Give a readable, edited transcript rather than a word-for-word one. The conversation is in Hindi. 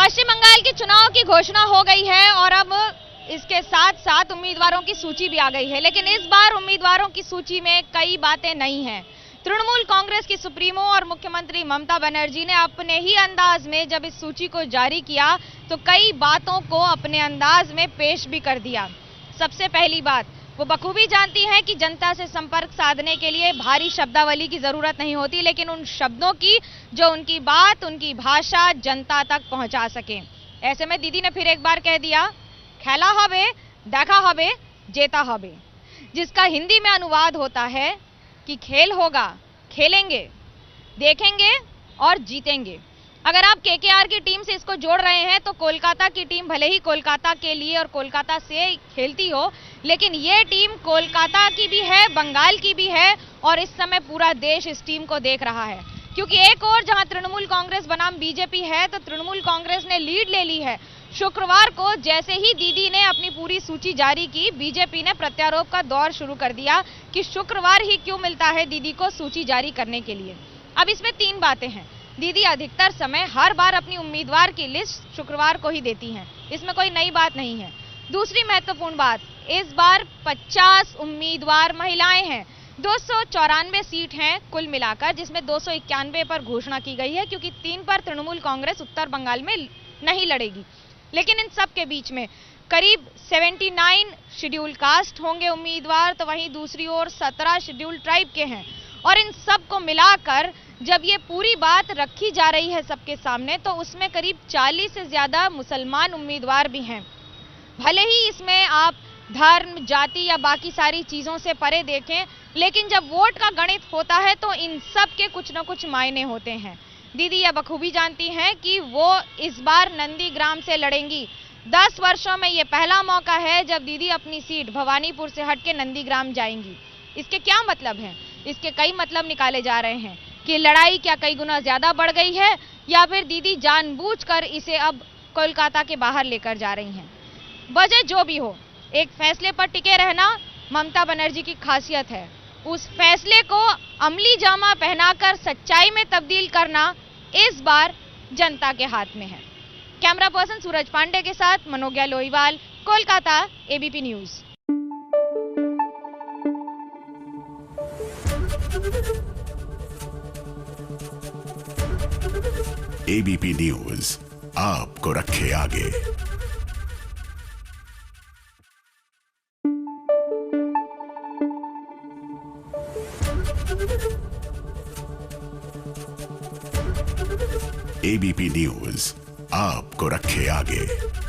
पश्चिम बंगाल के चुनाव की घोषणा हो गई है और अब इसके साथ साथ उम्मीदवारों की सूची भी आ गई है, लेकिन इस बार उम्मीदवारों की सूची में कई बातें नहीं हैं। तृणमूल कांग्रेस की सुप्रीमो और मुख्यमंत्री ममता बनर्जी ने अपने ही अंदाज में जब इस सूची को जारी किया तो कई बातों को अपने अंदाज में पेश भी कर दिया। सबसे पहली बात, वो बखूबी जानती हैं कि जनता से संपर्क साधने के लिए भारी शब्दावली की जरूरत नहीं होती, लेकिन उन शब्दों की जो उनकी बात, उनकी भाषा जनता तक पहुंचा सके। ऐसे में दीदी ने फिर एक बार कह दिया, खेला हबे, देखा हबे, जेता हबे, जिसका हिंदी में अनुवाद होता है कि खेल होगा, खेलेंगे, देखेंगे और जीतेंगे। अगर आप केकेआर की टीम से इसको जोड़ रहे हैं तो कोलकाता की टीम भले ही कोलकाता के लिए और कोलकाता से खेलती हो, लेकिन ये टीम कोलकाता की भी है, बंगाल की भी है और इस समय पूरा देश इस टीम को देख रहा है। क्योंकि एक और जहां तृणमूल कांग्रेस बनाम बीजेपी है तो तृणमूल कांग्रेस ने लीड ले ली है। शुक्रवार को जैसे ही दीदी ने अपनी पूरी सूची जारी की, बीजेपी ने प्रत्यारोप का दौर शुरू कर दिया कि शुक्रवार ही क्यों मिलता है दीदी को सूची जारी करने के लिए। अब इसमें तीन बातें हैं। दीदी अधिकतर समय हर बार अपनी उम्मीदवार की लिस्ट शुक्रवार को ही देती हैं, इसमें कोई नई बात नहीं है। दूसरी महत्वपूर्ण बात, इस बार 50 उम्मीदवार महिलाएं हैं। 294 सीट हैं कुल मिलाकर, जिसमें 291 पर घोषणा की गई है क्योंकि 3 पर तृणमूल कांग्रेस उत्तर बंगाल में नहीं लड़ेगी। लेकिन इन सब के बीच में करीब 79 शेड्यूल कास्ट होंगे उम्मीदवार, तो वहीं दूसरी ओर 17 शेड्यूल ट्राइब के हैं। और इन सब को मिलाकर जब ये पूरी बात रखी जा रही है सबके सामने तो उसमें करीब 40 से ज्यादा मुसलमान उम्मीदवार भी हैं। भले ही इसमें आप धर्म, जाति या बाकी सारी चीजों से परे देखें, लेकिन जब वोट का गणित होता है तो इन सब के कुछ न कुछ मायने होते हैं। दीदी यह बखूबी जानती हैं कि वो इस बार नंदीग्राम से लड़ेंगी। 10 वर्षों में ये पहला मौका है जब दीदी अपनी सीट भवानीपुर से हट के नंदीग्राम जाएंगी। इसके क्या मतलब हैं? इसके कई मतलब निकाले जा रहे हैं कि लड़ाई क्या कई गुना ज्यादा बढ़ गई है या फिर दीदी जानबूझकर इसे अब कोलकाता के बाहर लेकर जा रही हैं। वजह जो भी हो, एक फैसले पर टिके रहना ममता बनर्जी की खासियत है। उस फैसले को अमली जामा पहनाकर सच्चाई में तब्दील करना इस बार जनता के हाथ में है। कैमरा पर्सन सूरज पांडे के साथ Manogya Loiwal, Kolkata, ABP news. ABP news आपको रखे आगे। एबीपी न्यूज आपको रखे आगे।